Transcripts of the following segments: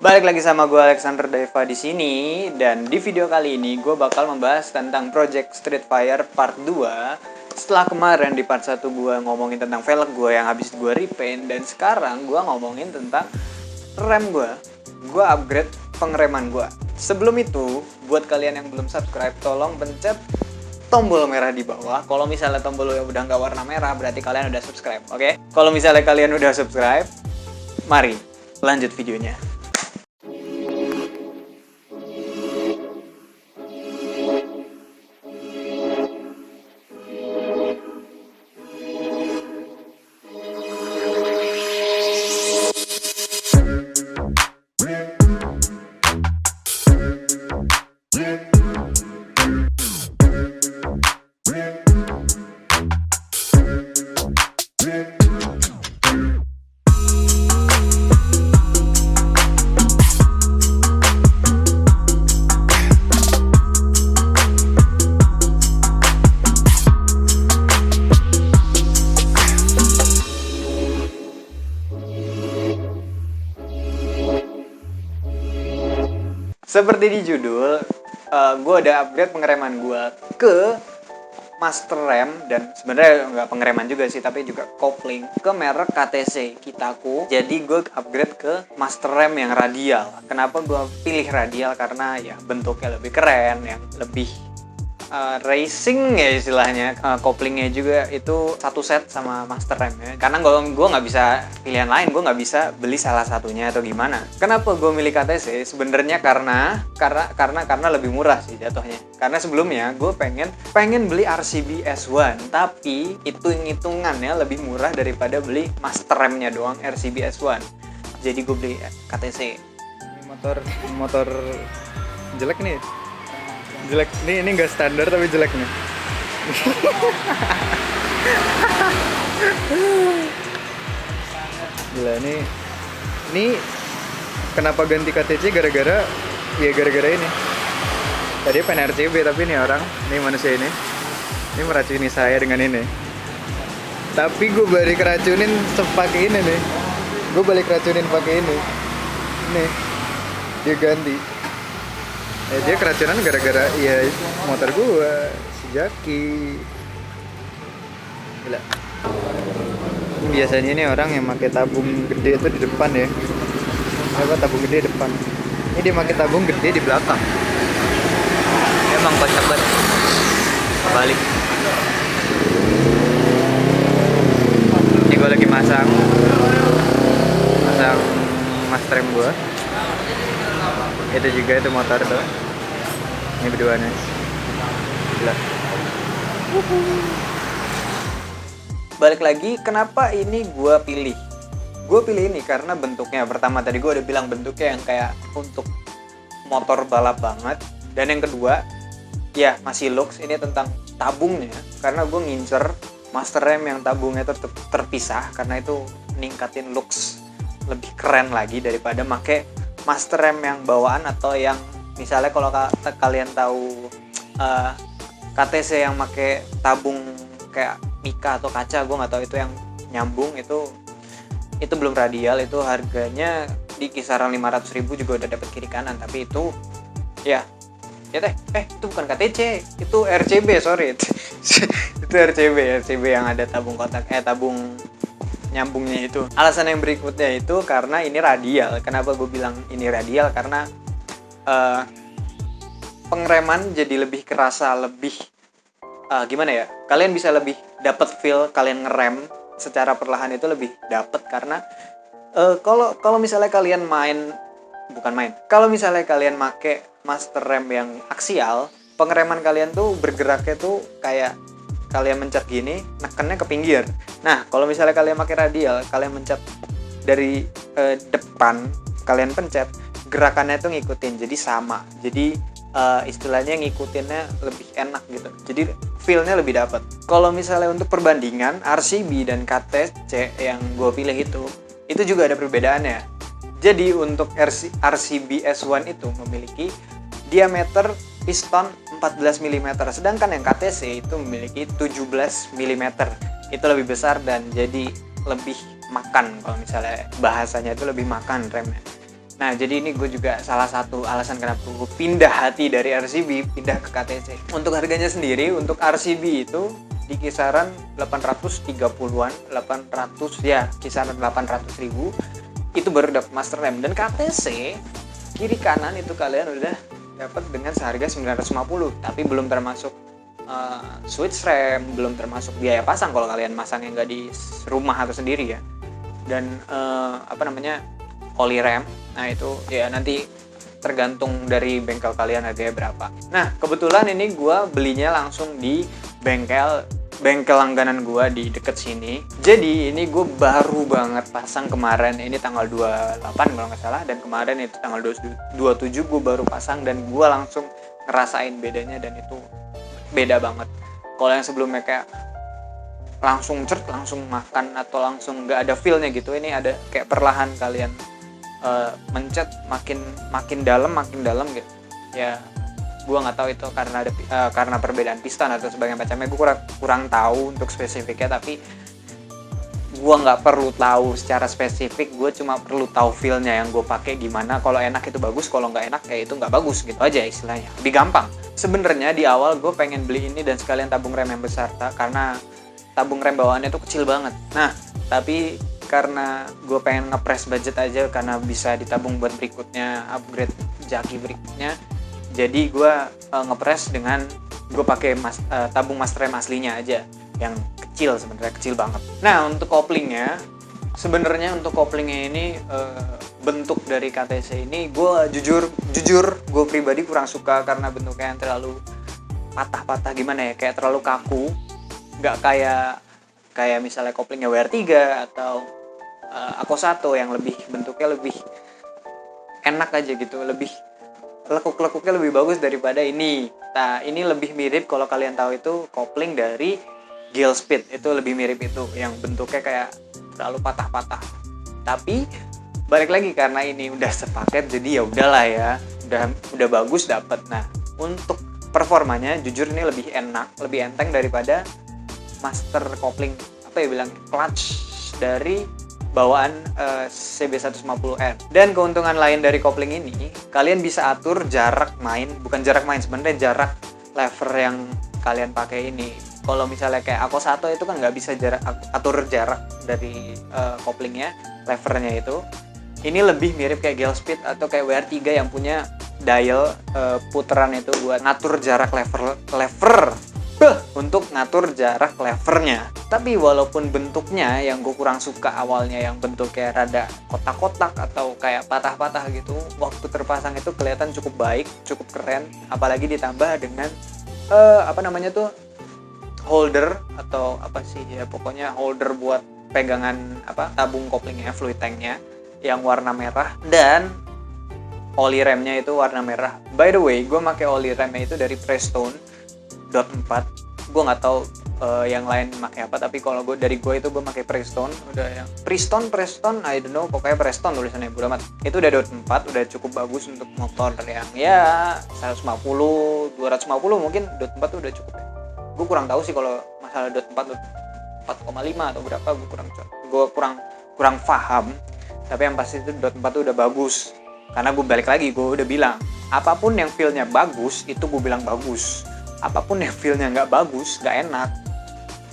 Balik lagi sama gue Alexander Deva di sini, dan di video kali ini gue bakal membahas tentang Project Street Fighter Part 2. Setelah kemarin di part 1 gue ngomongin tentang velg gue yang habis gue repaint, dan sekarang gue ngomongin tentang rem gue. Gue upgrade pengereman gue. Sebelum itu, buat kalian yang belum subscribe, tolong pencet tombol merah di bawah. Kalau misalnya tombol yang udah nggak warna merah, berarti kalian udah subscribe, oke? Kalau misalnya kalian udah subscribe, mari lanjut videonya. Seperti di judul, gue udah upgrade pengereman gue ke master rem, dan sebenarnya nggak pengereman juga sih, tapi juga kopling ke merek KTC Kitaku. Jadi gue upgrade ke master rem yang radial. Kenapa gue pilih radial? Karena ya bentuknya lebih keren, yang lebih racing ya istilahnya. Koplingnya juga itu satu set sama master rem ya. Karena gue nggak bisa pilihan lain, gue nggak bisa beli salah satunya atau gimana. Kenapa gue milih KTC? Sebenarnya karena lebih murah sih jatuhnya. Karena sebelumnya gue pengen beli RCB S1, tapi hitungannya lebih murah daripada beli master remnya doang RCB S1. Jadi gue beli KTC. Ini motor jelek nih. Jelek ini nggak standar tapi jelek nih. Gila ini kenapa ganti KTC gara-gara ini. Tadi pengen RCB, tapi ini manusia ini meracuni saya dengan ini. Tapi gue balik racunin pakai ini nih. Gue balik racunin pakai ini. Nih dia ganti. Dia keracunan gara-gara ya motor gua, si Jaki. Gila. Biasanya ini orang yang pakai tabung gede itu di depan ya. Tabung gede depan. Ini dia pakai tabung gede di belakang. Emang kocak banget. Balik. Ini gua lagi masang master rem gua. Itu juga itu motor tuh. Ini berduanya. Gila. Balik lagi, kenapa ini gue pilih? Gue pilih ini karena bentuknya. Pertama tadi gue udah bilang bentuknya yang kayak untuk motor balap banget. Dan yang kedua, ya masih looks. Ini tentang tabungnya. Karena gue ngincer master rem yang tabungnya terpisah. Karena itu ningkatin looks lebih keren lagi daripada make master rem yang bawaan, atau yang misalnya kalau kalian tahu KTC yang pakai tabung kayak Mika atau kaca, gue nggak tahu itu yang nyambung, itu belum radial. Itu harganya di kisaran 500.000 juga udah dapet kiri kanan. Tapi itu ya itu bukan KTC, itu RCB, sorry. Itu RCB yang ada tabung kotak tabung nyambungnya itu. Alasan yang berikutnya itu karena ini radial. Kenapa gue bilang ini radial? Karena pengereman jadi lebih kerasa, lebih gimana ya? Kalian bisa lebih dapat feel kalian ngerem secara perlahan, itu lebih dapat. Karena kalau misalnya kalian kalau misalnya kalian make master rem yang aksial, pengereman kalian tuh bergeraknya tuh kayak kalian mencet gini, nekennya ke pinggir. Nah, kalau misalnya kalian pakai radial, kalian mencet dari depan, kalian pencet, gerakannya tuh ngikutin, jadi sama. Jadi istilahnya ngikutinnya lebih enak gitu. Jadi feel-nya lebih dapat. Kalau misalnya untuk perbandingan RCB dan KTC yang gue pilih itu juga ada perbedaannya. Jadi untuk RCB S1 itu memiliki diameter piston 14 mm, sedangkan yang KTC itu memiliki 17 mm. Itu lebih besar dan jadi lebih makan, kalau misalnya bahasanya itu lebih makan remnya. Nah, jadi ini gue juga salah satu alasan kenapa gue pindah hati dari RCB pindah ke KTC. Untuk harganya sendiri, untuk RCB itu di kisaran 830-an, 800 ya, kisaran 800 ribu. Itu baru dapat master RAM. Dan KTC kiri kanan itu kalian udah dapat dengan seharga 950, tapi belum termasuk switch RAM, belum termasuk biaya pasang kalau kalian masangnya nggak di rumah atau sendiri ya. Dan oli RAM. Nah itu ya nanti tergantung dari bengkel kalian harganya berapa. Nah kebetulan ini gue belinya langsung di bengkel langganan gue di deket sini. Jadi ini gue baru banget pasang kemarin, ini tanggal 28 kalau nggak salah, dan kemarin itu tanggal 27 gue baru pasang dan gue langsung ngerasain bedanya, dan itu beda banget. Kalau yang sebelumnya kayak langsung langsung makan atau langsung nggak ada feel-nya gitu, ini ada kayak perlahan kalian mencet makin dalam gitu ya. Gua nggak tahu itu karena perbedaan piston atau sebagainya macamnya, gue kurang tahu untuk spesifiknya, tapi gue nggak perlu tahu secara spesifik, gue cuma perlu tahu feel-nya yang gue pakai gimana. Kalau enak itu bagus, kalau nggak enak ya itu nggak bagus gitu aja istilahnya, lebih gampang. Sebenarnya di awal gue pengen beli ini dan sekalian tabung rem yang besar, karena tabung rem bawaannya tuh kecil banget. Nah tapi karena gue pengen ngepres budget aja, karena bisa ditabung buat berikutnya, upgrade jaki berikutnya, jadi gue ngepres dengan gue pakai tabung master rem aslinya aja yang kecil, sebenarnya kecil banget. Nah untuk koplingnya, sebenarnya untuk koplingnya ini bentuk dari KTC ini gue jujur gue pribadi kurang suka, karena bentuknya yang terlalu patah-patah gimana ya, kayak terlalu kaku, nggak kayak misalnya koplingnya WR3 atau Ako1 yang bentuknya lebih enak aja gitu, lebih lekuk-lekuknya lebih bagus daripada ini. Nah ini lebih mirip, kalau kalian tahu itu kopling dari Gillspeed, itu lebih mirip itu, yang bentuknya kayak terlalu patah-patah. Tapi balik lagi, karena ini udah sepaket jadi ya udahlah ya, udah bagus dapat. Nah untuk performanya jujur ini lebih enak, lebih enteng daripada master kopling clutch dari bawaan CB150R. Dan keuntungan lain dari kopling ini, kalian bisa atur jarak main, bukan jarak main sebenarnya, jarak lever yang kalian pakai ini. Kalau misalnya kayak Ako1 itu kan nggak bisa atur jarak dari koplingnya, levernya itu. Ini lebih mirip kayak Gillspeed atau kayak WR3 yang punya dial puteran itu buat ngatur jarak lever untuk ngatur jarak levernya. Tapi walaupun bentuknya yang gue kurang suka awalnya, yang bentuknya rada kotak-kotak atau kayak patah-patah gitu, waktu terpasang itu kelihatan cukup baik, cukup keren, apalagi ditambah dengan holder atau pokoknya holder buat pegangan tabung koplingnya, fluid tanknya yang warna merah, dan oli remnya itu warna merah. By the way, gue pakai oli remnya itu dari Prestone .4. Gue nggak tahu yang lain pakai apa, tapi kalau dari gue itu gue pakai Prestone, udah yang Preston I don't know, pokoknya Prestone tulisannya, bodo amat. Itu udah .4, udah cukup bagus untuk motor yang ya 150 250 mungkin. .4 udah cukup ya. Gue kurang tahu sih kalau masalah .4 4,5 atau berapa, gue kurang paham, tapi yang pasti itu .4 udah bagus. Karena gue balik lagi, gue udah bilang apapun yang feel-nya bagus itu gue bilang bagus. Apapun yang feel-nya nggak bagus, nggak enak,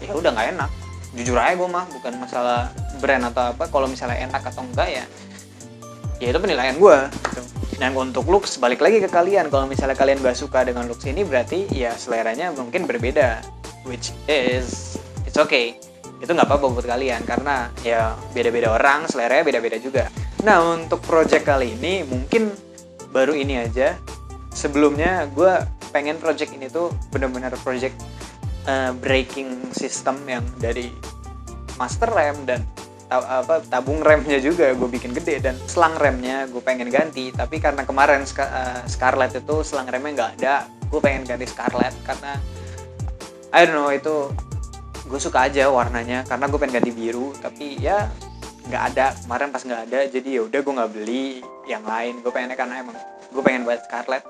ya udah nggak enak. Jujur aja gue mah, bukan masalah brand atau apa. Kalau misalnya enak atau enggak ya itu penilaian gue gitu. Dan untuk looks, balik lagi ke kalian. Kalau misalnya kalian nggak suka dengan looks ini, berarti ya seleranya mungkin berbeda, which is it's okay. Itu nggak apa-apa buat kalian, karena ya beda-beda orang, seleranya beda-beda juga. Nah untuk project kali ini mungkin baru ini aja. Sebelumnya gue pengen project ini tuh benar-benar project braking system yang dari master rem dan tabung remnya juga gue bikin gede, dan selang remnya gue pengen ganti. Tapi karena kemarin Scarlett itu selang remnya nggak ada, gue pengen ganti Scarlett karena I don't know, itu gue suka aja warnanya, karena gue pengen ganti biru, tapi ya nggak ada kemarin pas nggak ada, jadi ya udah gue nggak beli yang lain. Gue pengennya karena emang gue pengen buat Scarlett.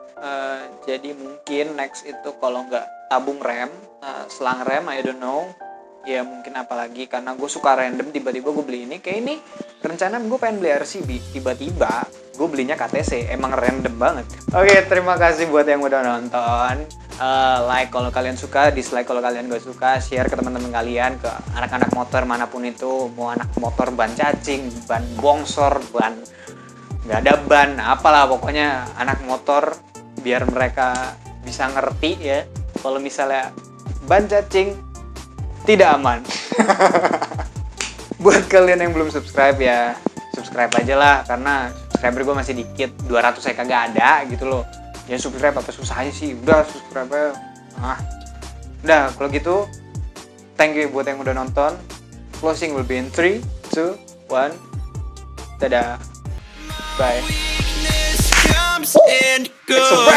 Jadi mungkin next itu kalau nggak tabung rem, selang rem, I don't know, ya mungkin apalagi karena gue suka random, tiba-tiba gue beli ini. Kayak ini rencana gue pengen beli RCB, tiba-tiba gue belinya KTC. Emang random banget. Oke, terima kasih buat yang udah nonton. Like kalau kalian suka, dislike kalau kalian gak suka, share ke teman-teman kalian, ke anak-anak motor manapun itu, mau anak motor ban cacing, ban bongsor, ban nggak ada ban, apalah pokoknya anak motor, biar mereka bisa ngerti ya kalau misalnya ban cacing tidak aman. Buat kalian yang belum subscribe ya subscribe aja lah, karena subscriber gue masih dikit, 200 saya kagak ada gitu loh. Ya subscribe apa susahnya sih, udah subscribe aja. Udah kalau gitu thank you buat yang udah nonton. Closing will be in 3, 2, 1. Dadah, bye. It's a wrap.